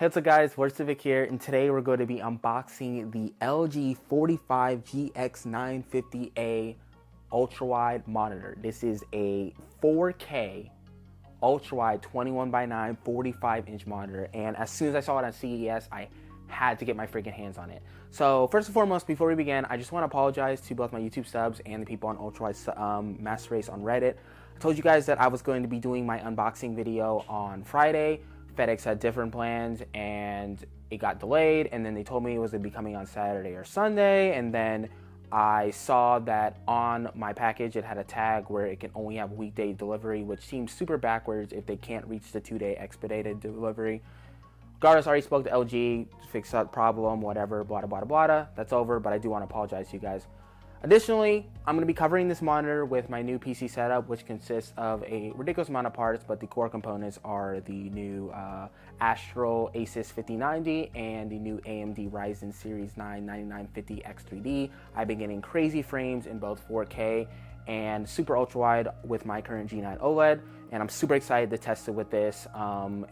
Hey, what's up guys, Civic here, and today we're going to be unboxing the LG 45Gx950A ultra-wide monitor. This is a 4K ultra-wide 21:9 45-inch monitor, and as soon as I saw it on CES, I had to get my freaking hands on it. So first and foremost, before we begin, I just want to apologize to both my YouTube subs and the people on ultra-wide master race on Reddit. I told you guys that I was going to be doing my unboxing video on Friday. FedEx had different plans and it got delayed, and then they told me it was going to be coming on Saturday or Sunday, and then I saw that on my package it had a tag where it can only have weekday delivery, which seems super backwards if they can't reach the 2-day expedited delivery. Regardless, I already spoke to LG, fixed that problem, whatever, blah, blah, blah, blah. That's over, but I do want to apologize to you guys. Additionally, I'm going to be covering this monitor with my new PC setup, which consists of a ridiculous amount of parts, but the core components are the new Astro Asus 5090 and the new AMD Ryzen Series 9 9950X3D. I've been getting crazy frames in both 4K and super ultra wide with my current G9 OLED, and I'm super excited to test it with this,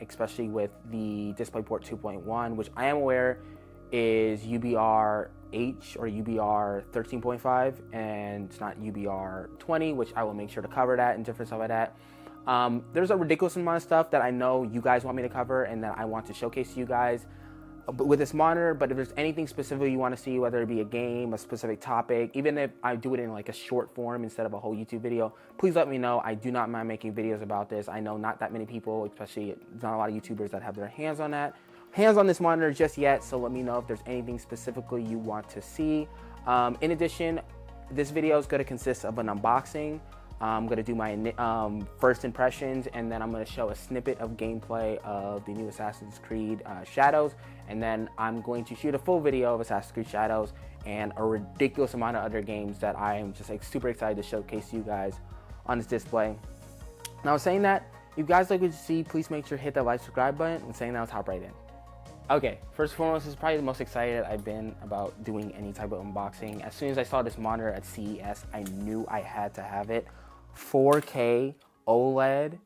especially with the DisplayPort 2.1, which I am aware is UBR H or UBR 13.5, and it's not UBR 20, which I will make sure to cover that and different stuff like that. There's a ridiculous amount of stuff that I know you guys want me to cover and that I want to showcase to you guys with this monitor. But if there's anything specific you want to see, whether it be a game, a specific topic, even if I do it in like a short form instead of a whole YouTube video, please let me know. I do not mind making videos about this. I know not that many people, especially not a lot of YouTubers, that have their hands on this monitor just yet, so let me know if there's anything specifically you want to see. In addition, this video is going to consist of an unboxing. I'm going to do my first impressions, and then I'm going to show a snippet of gameplay of the new Assassin's Creed Shadows, and then I'm going to shoot a full video of Assassin's Creed Shadows and a ridiculous amount of other games that I am just like super excited to showcase to you guys on this display. Now, saying that, if you guys like what you see, please make sure to hit that like, subscribe button, and saying that, let's hop right in. Okay, first and foremost, this is probably the most excited I've been about doing any type of unboxing. As soon as I saw this monitor at CES, I knew I had to have it. 4K OLED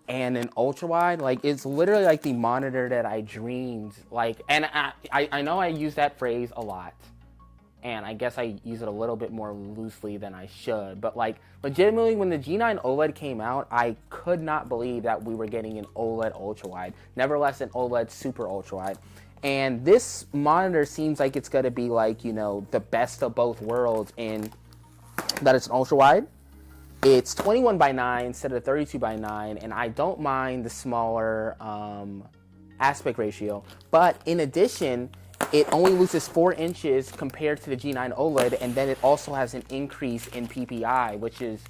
and an ultra wide, like it's literally like the monitor that I dreamed. Like, and I know I use that phrase a lot, and I guess I use it a little bit more loosely than I should, but like legitimately when the G9 OLED came out, I could not believe that we were getting an OLED ultra wide, nevertheless an OLED super ultra wide. And this monitor seems like it's gonna be like, you know, the best of both worlds in that it's an ultra wide. It's 21:9 instead of 32:9, and I don't mind the smaller aspect ratio, but in addition, it only loses 4 inches compared to the G9 OLED, and then it also has an increase in PPI, which is,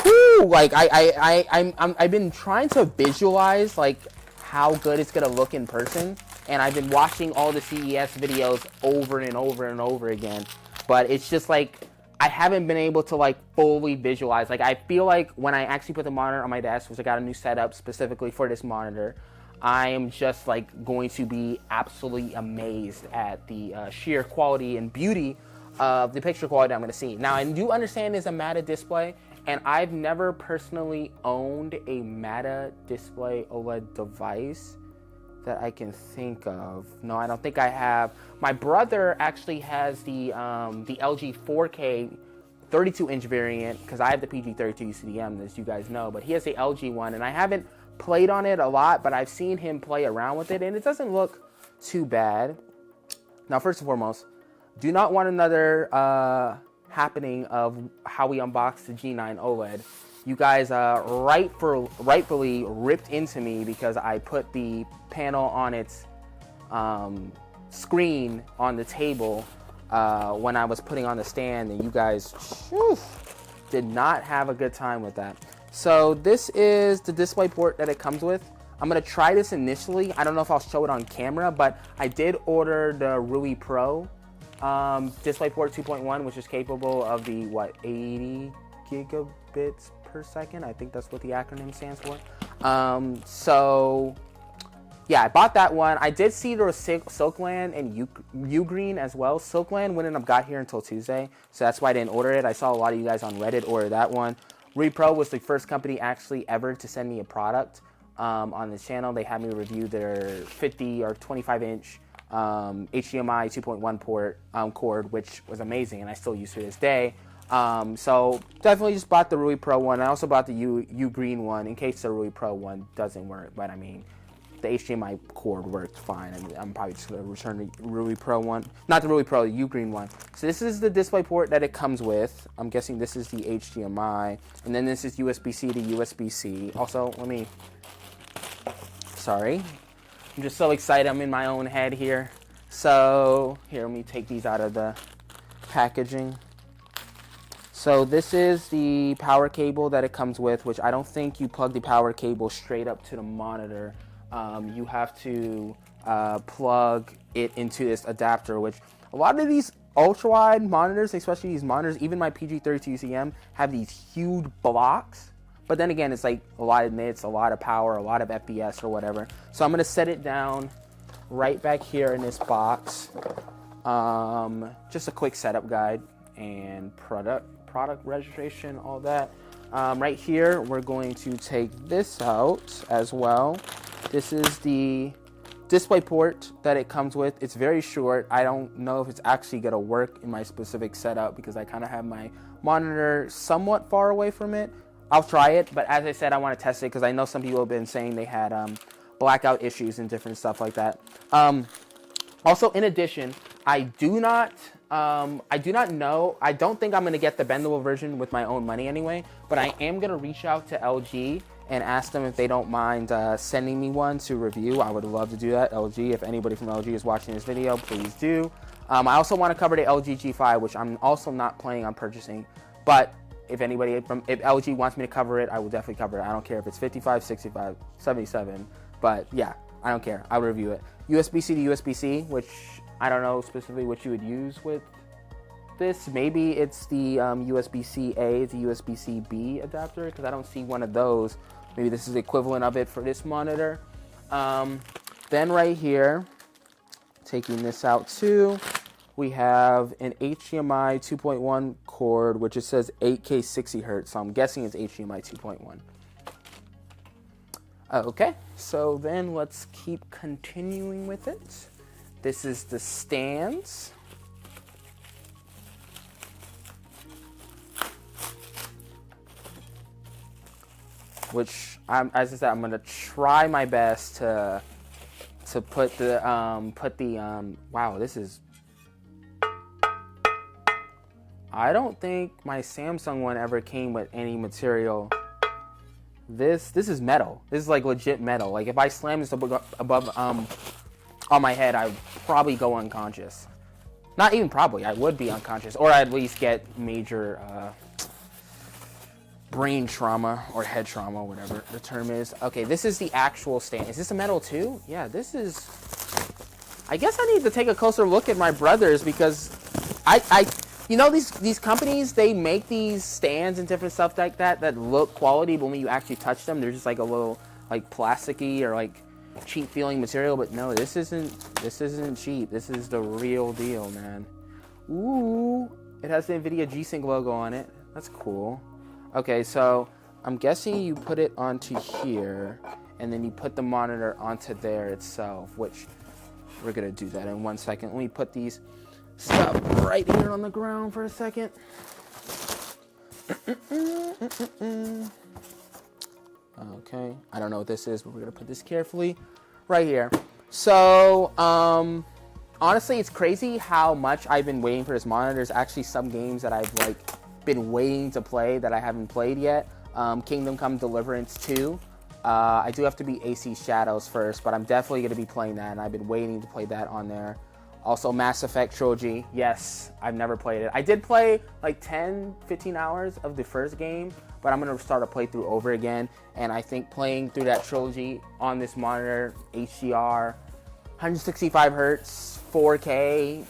whew, like I've been trying to visualize like how good it's gonna look in person, and I've been watching all the CES videos over and over and over again, but it's just like I haven't been able to like fully visualize. Like I feel like when I actually put the monitor on my desk, which I got a new setup specifically for this monitor, I am just like going to be absolutely amazed at the sheer quality and beauty of the picture quality I'm going to see. Now, I do understand it's a Meta display, and I've never personally owned a Meta display OLED device that I can think of. No, I don't think I have. My brother actually has the LG 4K 32-inch variant, because I have the PG32 CDM, as you guys know, but he has the LG one, and I haven't played on it a lot, but I've seen him play around with it, and it doesn't look too bad. Now, first and foremost, do not want another happening of how we unboxed the G9 OLED. You guys rightfully ripped into me because I put the panel on its screen on the table when I was putting on the stand, and you guys did not have a good time with that. So this is the display port that it comes with. I'm going to try this initially. I don't know if I'll show it on camera, but I did order the Rui Pro DisplayPort 2.1, which is capable of the, 80 gigabits per second. I think that's what the acronym stands for. So yeah, I bought that one. I did see there was Silkland and Ugreen as well. Silkland wouldn't have got here until Tuesday, so that's why I didn't order it. I saw a lot of you guys on Reddit order that one. Repro was the first company actually ever to send me a product. on this channel. They had me review their 50 or 25 inch HDMI 2.1 port cord, which was amazing, and I still use to this day. So definitely just bought the Rui Pro one. I also bought the U Green one in case the Rui Pro one doesn't work, but I mean, the HDMI cord worked fine. I mean, I'm probably just going to return the Rui Pro one. Not the Rui Pro, the U Green one. So this is the display port that it comes with. I'm guessing this is the HDMI. And then this is USB-C to USB-C. Also, sorry. I'm just so excited. I'm in my own head here. So, here, let me take these out of the packaging. So this is the power cable that it comes with, which I don't think you plug the power cable straight up to the monitor. You have to plug it into this adapter, which a lot of these ultra-wide monitors, especially these monitors, even my PG32CM, have these huge blocks. But then again, it's like a lot of nits, a lot of power, a lot of FPS or whatever. So I'm going to set it down right back here in this box. Just a quick setup guide and product registration, all that. Right here, we're going to take this out as well. This is the display port that it comes with. It's very short. I don't know if it's actually going to work in my specific setup because I kind of have my monitor somewhat far away from it. I'll try it, but as I said, I want to test it because I know some people have been saying they had blackout issues and different stuff like that. Also, in addition, I do not know. I don't think I'm going to get the bendable version with my own money anyway, but I am going to reach out to LG and ask them if they don't mind sending me one to review. I would love to do that. LG, if anybody from LG is watching this video, please do. I also want to cover the LG G5, which I'm also not planning on purchasing, but if LG wants me to cover it, I will definitely cover it. I don't care if it's 55, 65, 77, but yeah, I don't care. I'll review it. USB-C to USB-C, which I don't know specifically what you would use with this. Maybe it's the USB-C-A to USB-C-B adapter, because I don't see one of those. Maybe this is the equivalent of it for this monitor. Then right here, taking this out too, we have an HDMI 2.1 cord, which it says 8K 60 Hertz, so I'm guessing it's HDMI 2.1. Okay, so then let's keep continuing with it. This is the stands. Which, as I said, I'm gonna try my best to put the wow, this is. I don't think my Samsung one ever came with any material. This is metal. This is like legit metal. Like if I slam this above on my head, I would probably go unconscious. Not even probably, I would be unconscious, or I'd at least get major brain trauma or head trauma, whatever the term is. Okay, this is the actual stand. Is this a metal too? Yeah, this is. I guess I need to take a closer look at my brother's because you know, these companies, they make these stands and different stuff like that look quality, but when you actually touch them, they're just like a little like plasticky or like cheap feeling material. But no, this isn't cheap. This is the real deal, man. Ooh, it has the NVIDIA G-Sync logo on it. That's cool. Okay, so I'm guessing you put it onto here, and then you put the monitor onto there itself, which we're gonna do that in 1 second. Let me put these stuff right here on the ground for a second. Okay, I don't know what this is, but we're gonna put this carefully right here. So, honestly, it's crazy how much I've been waiting for this monitor. There's actually some games that I've like been waiting to play that I haven't played yet. Kingdom Come Deliverance 2. I do have to beat AC Shadows first, but I'm definitely gonna be playing that, and I've been waiting to play that on there. Also, Mass Effect Trilogy. Yes, I've never played it. I did play like 10, 15 hours of the first game, but I'm going to start a playthrough over again. And I think playing through that trilogy on this monitor, HDR, 165 Hertz, 4K,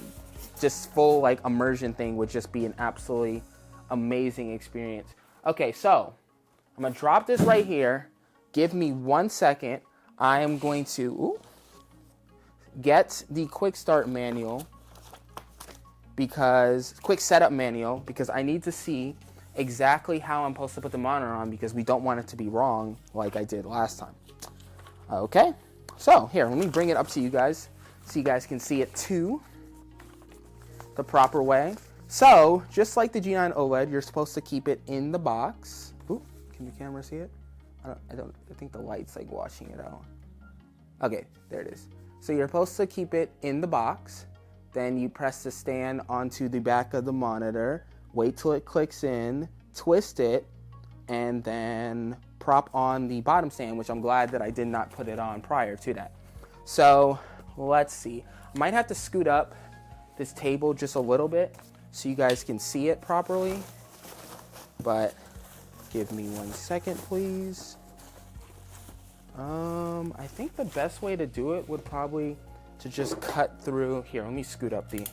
just full like immersion thing would just be an absolutely amazing experience. Okay, so I'm going to drop this right here. Give me 1 second. I am going to... get the quick setup manual because I need to see exactly how I'm supposed to put the monitor on because we don't want it to be wrong like I did last time. Okay, so here, let me bring it up to you guys so you guys can see it too, the proper way. So, just like the G9 OLED, you're supposed to keep it in the box. Ooh, can the camera see it? I think the light's like washing it out. Okay, there it is. So you're supposed to keep it in the box. Then you press the stand onto the back of the monitor, wait till it clicks in, twist it, and then prop on the bottom stand, which I'm glad that I did not put it on prior to that. So let's see. I might have to scoot up this table just a little bit so you guys can see it properly. But give me 1 second, please. I think the best way to do it would probably to just cut through. Here, let me scoot up the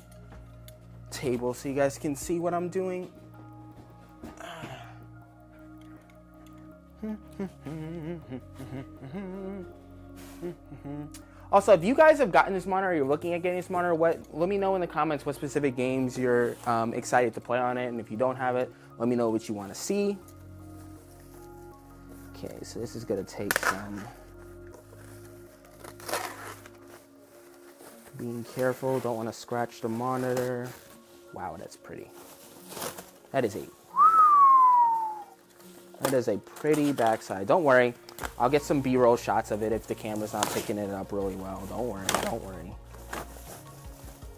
table so you guys can see what I'm doing. Also, if you guys have gotten this monitor or you're looking at getting this monitor, let me know in the comments what specific games you're excited to play on it. And if you don't have it, let me know what you want to see. Okay, so this is going to take some being careful. Don't want to scratch the monitor. Wow, that's pretty. That is a pretty backside. Don't worry. I'll get some B-roll shots of it if the camera's not picking it up really well. Don't worry.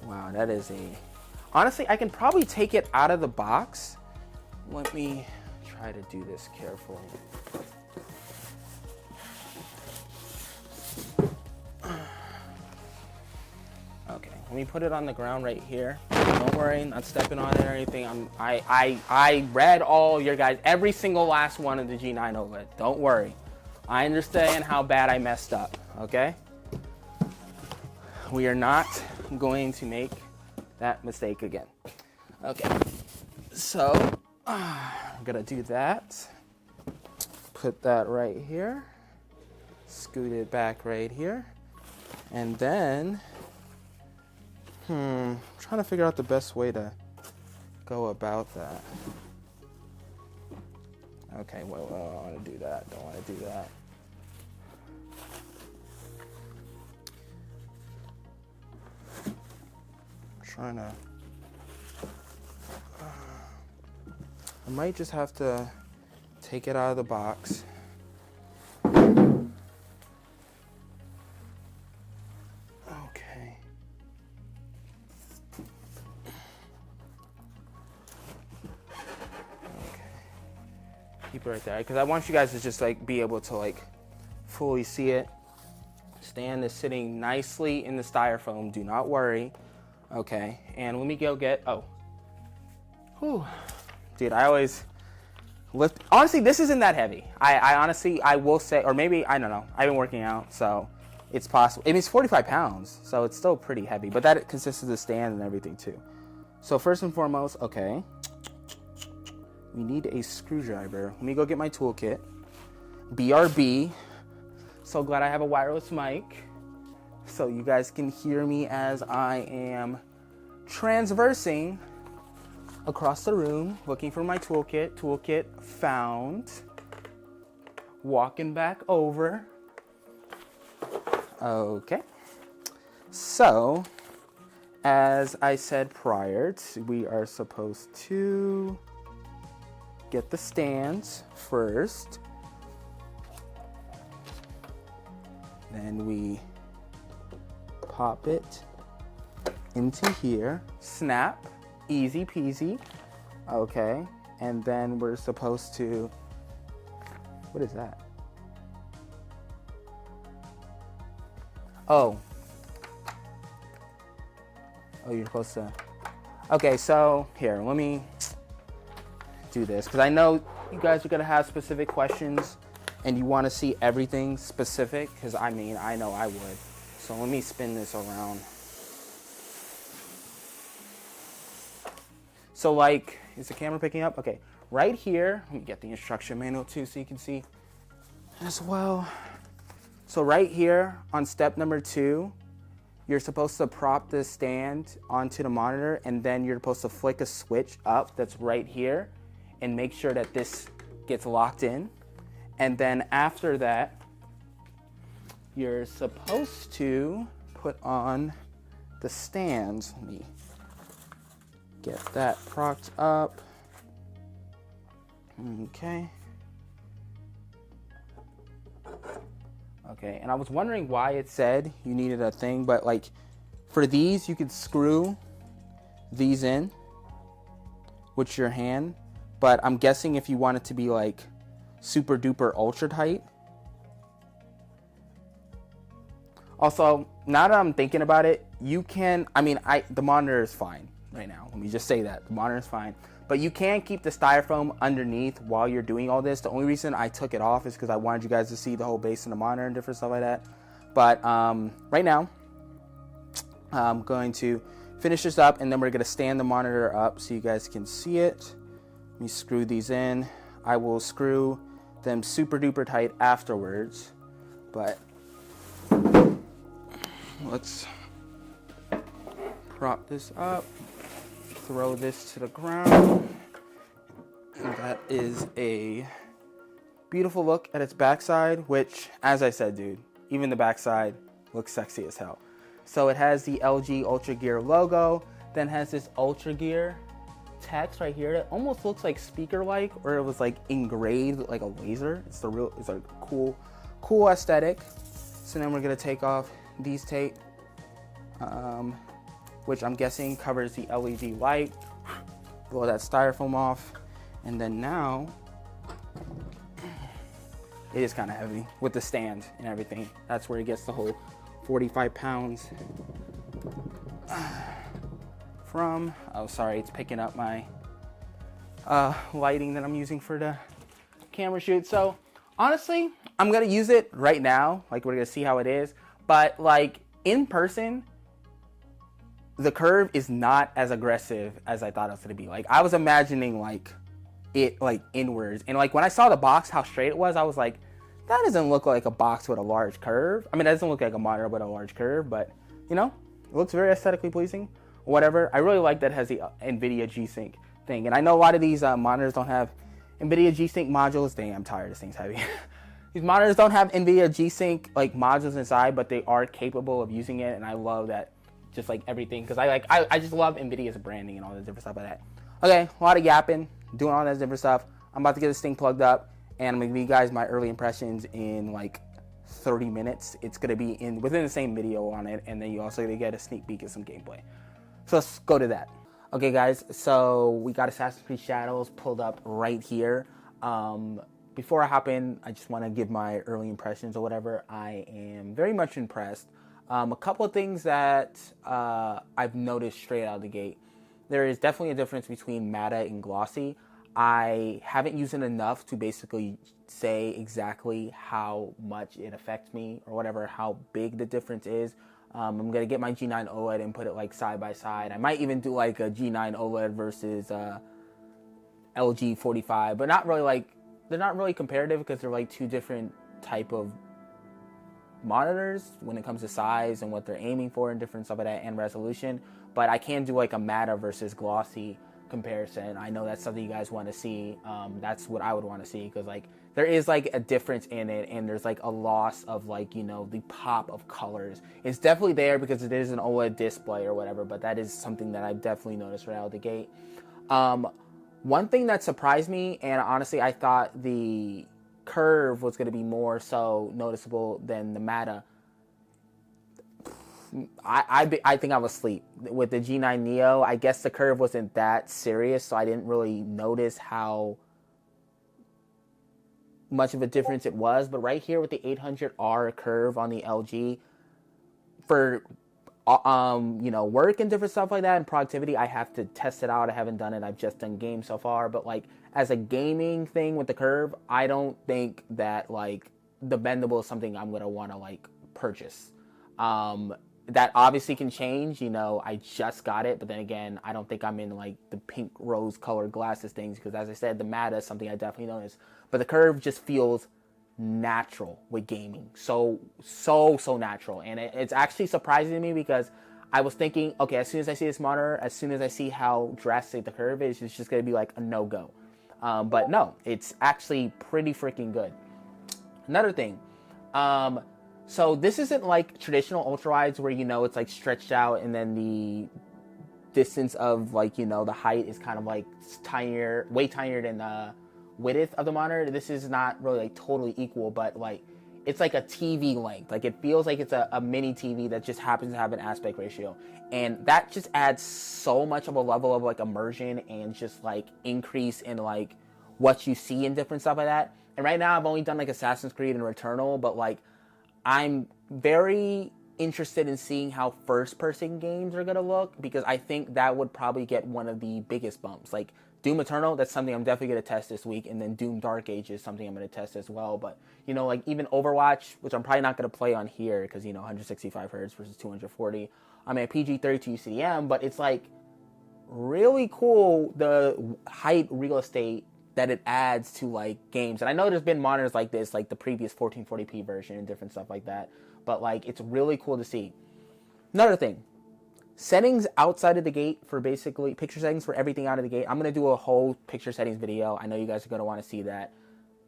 Wow, that is honestly, I can probably take it out of the box. Let me try to do this carefully. Okay, let me put it on the ground right here. Don't worry, not stepping on it or anything. I read all your guys, every single last one of the G9 OLED. Don't worry. I understand how bad I messed up, okay? We are not going to make that mistake again. Okay, so I'm gonna do that. Put that right here. Scoot it back right here. And then, trying to figure out the best way to go about that. Okay, well, I don't want to do that. Don't want to do that. Trying to. I might just have to take it out of the box. Keep it right there because I want you guys to just like be able to like fully see it. Stand is sitting nicely in the styrofoam. Do not worry. Okay, and let me go get. Whew. Dude, I always lift. Honestly, this isn't that heavy. I honestly, I will say, or maybe I don't know. I've been working out, so it's possible. I mean, it's 45 pounds, so it's still pretty heavy. But that consists of the stand and everything too. So first and foremost, okay. We need a screwdriver. Let me go get my toolkit. BRB. So glad I have a wireless mic so you guys can hear me as I am transversing across the room looking for my toolkit. Toolkit found. Walking back over. Okay. So, as I said prior, we are supposed to get the stands first. Then we pop it into here. Snap. Easy peasy. Okay. And then we're supposed to... What is that? Oh, you're supposed to... Okay, so here, let me do this because I know you guys are going to have specific questions and you want to see everything specific because I mean, I know I would. So let me spin this around. So like, is the camera picking up? Okay, right here, let me get the instruction manual too so you can see as well. So right here on step number 2, you're supposed to prop the stand onto the monitor and then you're supposed to flick a switch up that's right here and make sure that this gets locked in. And then after that, you're supposed to put on the stands. Let me get that propped up. Okay. Okay, and I was wondering why it said you needed a thing, but like for these, you could screw these in with your hand, but I'm guessing if you want it to be like super duper ultra tight. Also, now that I'm thinking about it, you can, the monitor is fine right now. Let me just say that. The monitor is fine. But you can keep the styrofoam underneath while you're doing all this. The only reason I took it off is because I wanted you guys to see the whole base of the monitor and different stuff like that. But right now, I'm going to finish this up, and then we're going to stand the monitor up so you guys can see it. Let me screw these in. I will screw them super duper tight afterwards. But let's prop this up. Throw this to the ground. And that is a beautiful look at its backside, which, as I said, dude, even the backside looks sexy as hell. So it has the LG Ultra Gear logo, then has this Ultra Gear text right here that almost looks like speaker-like, or it was like engraved like a laser. It's a cool aesthetic. So then we're gonna take off these tape, which I'm guessing covers the LED light. Blow that styrofoam off. And then now, it is kind of heavy with the stand and everything. That's where it gets the whole 45 pounds from. Oh, sorry, it's picking up my lighting that I'm using for the camera shoot. So honestly, I'm gonna use it right now. Like, we're gonna see how it is. But like in person, the curve is not as aggressive as I thought it was gonna be. Like, I was imagining like it like inwards, and like when I saw the box how straight it was, I was like, that doesn't look like a box with a large curve. I mean, it doesn't look like a monitor with a large curve, but you know, it looks very aesthetically pleasing. Whatever. I really like that it has the NVIDIA G-Sync thing, and I know a lot of these monitors don't have NVIDIA G-Sync modules. Dang, I'm tired. This thing's heavy. These monitors don't have NVIDIA G-Sync like modules inside, but they are capable of using it, and I love that. Just like everything, because I just love NVIDIA's branding and all the different stuff like that. Okay, a lot of yapping, doing all that different stuff. I'm about to get this thing plugged up, and I'm gonna give you guys my early impressions in like 30 minutes. It's gonna be within the same video on it, and then you also gonna get a sneak peek of some gameplay. So let's go to that. Okay, guys. So we got Assassin's Creed Shadows pulled up right here. Before I hop in, I just want to give my early impressions or whatever. I am very much impressed. A couple of things that I've noticed straight out of the gate. There is definitely a difference between matte and glossy. I haven't used it enough to basically say exactly how much it affects me or whatever, how big the difference is. I'm going to get my G9 OLED and put it like side by side. I might even do like a G9 OLED versus LG 45, but not really like, they're not really comparative because they're like two different type of monitors when it comes to size and what they're aiming for and different stuff like that and resolution. But I can do like a matte versus glossy comparison. I know that's something you guys want to see. That's what I would want to see, because like there is like a difference in it, and there's like a loss of like, you know, the pop of colors. It's definitely there because it is an OLED display or whatever, but that is something that I've definitely noticed right out of the gate. One thing that surprised me, and honestly I thought the curve was going to be more so noticeable than the matte. I think I was asleep with the G9 Neo. I guess the curve wasn't that serious, so I didn't really notice how much of a difference it was. But right here with the 800R curve on the LG, for you know, work and different stuff like that and productivity, I have to test it out. I haven't done it. I've just done games so far. But like as a gaming thing with the curve, I don't think that like the bendable is something I'm gonna want to like purchase. That obviously can change. You know, I just got it, but then again, I don't think I'm in like the pink rose colored glasses things, because as I said, the matte is something I definitely noticed. But the curve just feels natural with gaming, so natural, and it's actually surprising to me, because I was thinking, okay, as soon as I see this monitor, as soon as I see how drastic the curve is, it's just gonna be like a no-go. But no, it's actually pretty freaking good. Another thing, So this isn't like traditional ultra wides where, you know, it's like stretched out and then the distance of like, you know, the height is kind of like tinier, way tinier than the width of the monitor. This is not really like totally equal, but like it's like a TV length. Like it feels like it's a mini TV that just happens to have an aspect ratio. And that just adds so much of a level of like immersion and just like increase in like what you see and different stuff like that. And right now I've only done like Assassin's Creed and Returnal, but like I'm very interested in seeing how first-person games are gonna look, because I think that would probably get one of the biggest bumps. Like Doom Eternal, that's something I'm definitely gonna test this week, and then Doom Dark Age is something I'm gonna test as well. But you know, like even Overwatch, which I'm probably not gonna play on here because, you know, 165 hertz versus 240. I'm at PG32 CDM, but it's like really cool the height real estate that it adds to like games. And I know there's been monitors like this, like the previous 1440p version and different stuff like that, but like it's really cool to see. Another thing, settings outside of the gate for basically picture settings for everything out of the gate. I'm gonna do a whole picture settings video. I know you guys are gonna want to see that.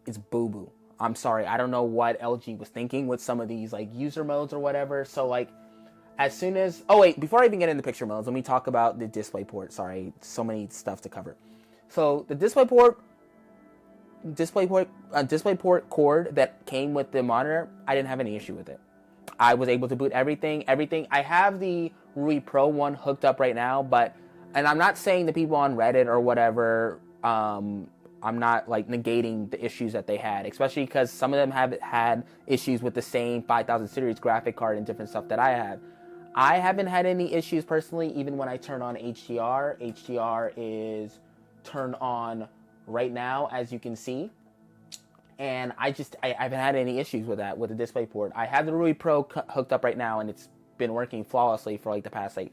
It's boo-boo. I'm sorry, I don't know what LG was thinking with some of these like user modes or whatever. So like as soon as, oh wait, before I even get into picture modes, let me talk about the display port. Sorry, so many stuff to cover. So the display port cord that came with the monitor, I didn't have any issue with it. I was able to boot everything. I have the Rui Pro one hooked up right now, but, and I'm not saying the people on Reddit or whatever, I'm not like negating the issues that they had, especially because some of them have had issues with the same 5000 series graphic card and different stuff that I have. I haven't had any issues personally, even when I turn on HDR. HDR is turned on right now, as you can see. And I haven't had any issues with that, with the display port. I have the Rui Pro hooked up right now, and it's been working flawlessly for like the past like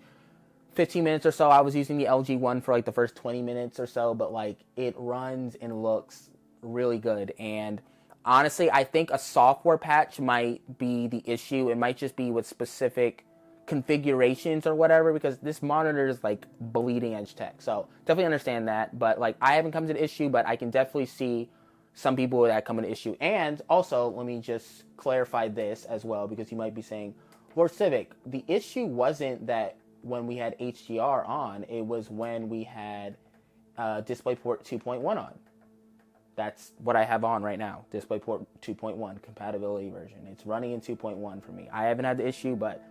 15 minutes or so. I was using the LG one for like the first 20 minutes or so, but like it runs and looks really good. And honestly, I think a software patch might be the issue. It might just be with specific configurations or whatever, because this monitor is like bleeding edge tech. So definitely understand that, but like I haven't come to the issue, but I can definitely see some people that come into issue. And also, let me just clarify this as well, because you might be saying, Lord Civic, the issue wasn't that when we had HDR on, it was when we had DisplayPort 2.1 on. That's what I have on right now, DisplayPort 2.1 compatibility version. It's running in 2.1 for me. I haven't had the issue, but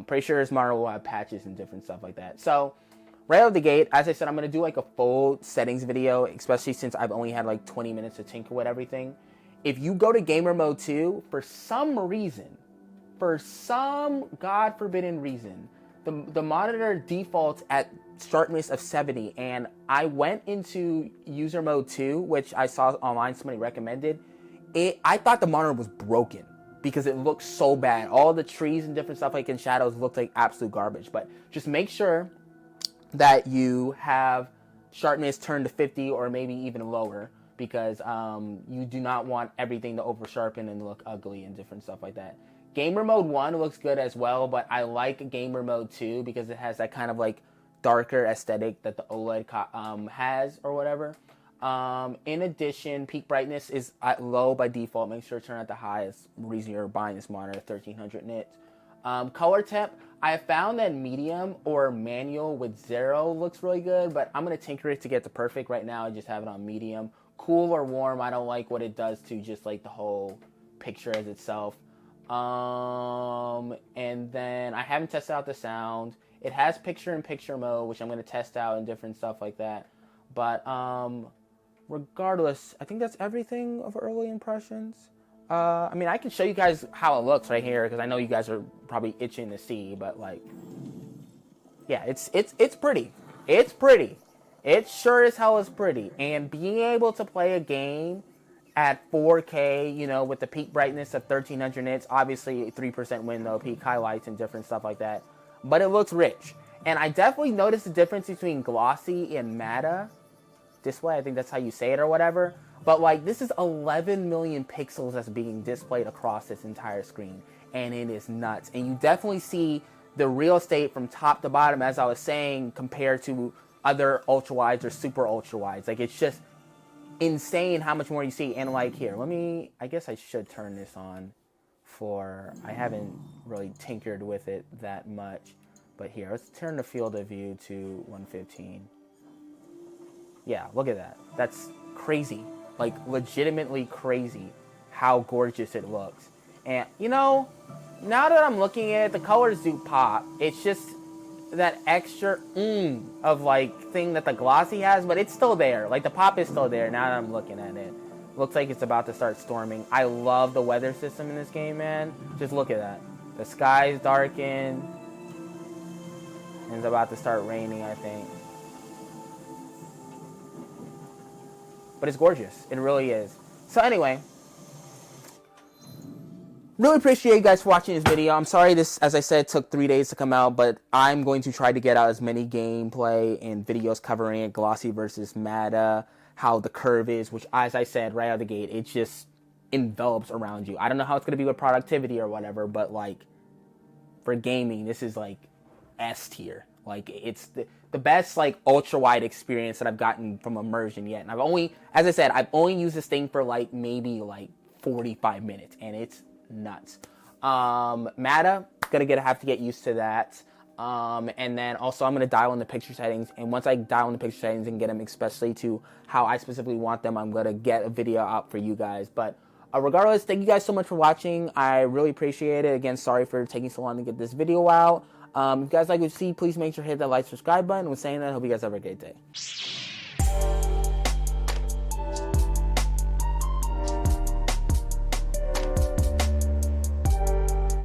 pretty sure this monitor will have patches and different stuff like that. So right out of the gate, as I said, I'm going to do like a full settings video, especially since I've only had like 20 minutes to tinker with everything. If you go to gamer mode 2, for some reason, for some God forbidden reason, the monitor defaults at sharpness of 70, and I went into user mode 2, which I saw online somebody recommended. I thought the monitor was broken because it looked so bad. All the trees and different stuff like in shadows looked like absolute garbage. But just make sure that you have sharpness turned to 50 or maybe even lower, because you do not want everything to over sharpen and look ugly and different stuff like that. Gamer mode 1 looks good as well, but I like gamer mode 2 because it has that kind of like darker aesthetic that the OLED has or whatever. In addition, peak brightness is at low by default. Make sure to turn it to high. It's the reason you're buying this monitor, 1300 nits. Color temp, I found that medium or manual with 0 looks really good, but I'm going to tinker it to get to perfect. Right now, I just have it on medium. Cool or warm, I don't like what it does to just like the whole picture as itself. And then I haven't tested out the sound. It has picture-in-picture mode, which I'm going to test out and different stuff like that. But regardless, I think that's everything of early impressions. I mean, I can show you guys how it looks right here, because I know you guys are probably itching to see, but like, yeah, it's pretty. It's pretty. It sure as hell is pretty. And being able to play a game at 4K, you know, with the peak brightness of 1300 nits, obviously 3% window, peak highlights and different stuff like that, but it looks rich. And I definitely noticed the difference between glossy and matte display. I think that's how you say it or whatever. But like, this is 11 million pixels that's being displayed across this entire screen, and it is nuts. And you definitely see the real estate from top to bottom, as I was saying, compared to other ultra wides or super ultra wides. Like, it's just insane how much more you see. And like, here, I guess I should turn this on before. I haven't really tinkered with it that much. But here, let's turn the field of view to 115. Yeah, look at that. That's crazy. Like, legitimately crazy how gorgeous it looks. And, you know, now that I'm looking at it, the colors do pop. It's just that extra of, like, thing that the glossy has, but it's still there. Like, the pop is still there now that I'm looking at it. Looks like it's about to start storming. I love the weather system in this game, man. Just look at that. The sky's darkened. And it's about to start raining, I think. But it's gorgeous. It really is. So anyway, really appreciate you guys for watching this video. I'm sorry this, as I said, took 3 days to come out, but I'm going to try to get out as many gameplay and videos covering it, glossy versus matte, how the curve is, which, as I said right out of the gate, it just envelops around you. I don't know how it's going to be with productivity or whatever, but, like, for gaming, this is, like, S tier. Like, it's the best, like, ultra-wide experience that I've gotten from immersion yet. And I've only, as I said, I've only used this thing for, like, maybe, like, 45 minutes. And it's nuts. Matte, have to get used to that. And then also I'm going to dial in the picture settings. And once I dial in the picture settings and get them especially to how I specifically want them, I'm going to get a video out for you guys. But regardless, thank you guys so much for watching. I really appreciate it. Again, sorry for taking so long to get this video out. If you guys like what you see, please make sure to hit that like, subscribe button. With saying that, I hope you guys have a great day.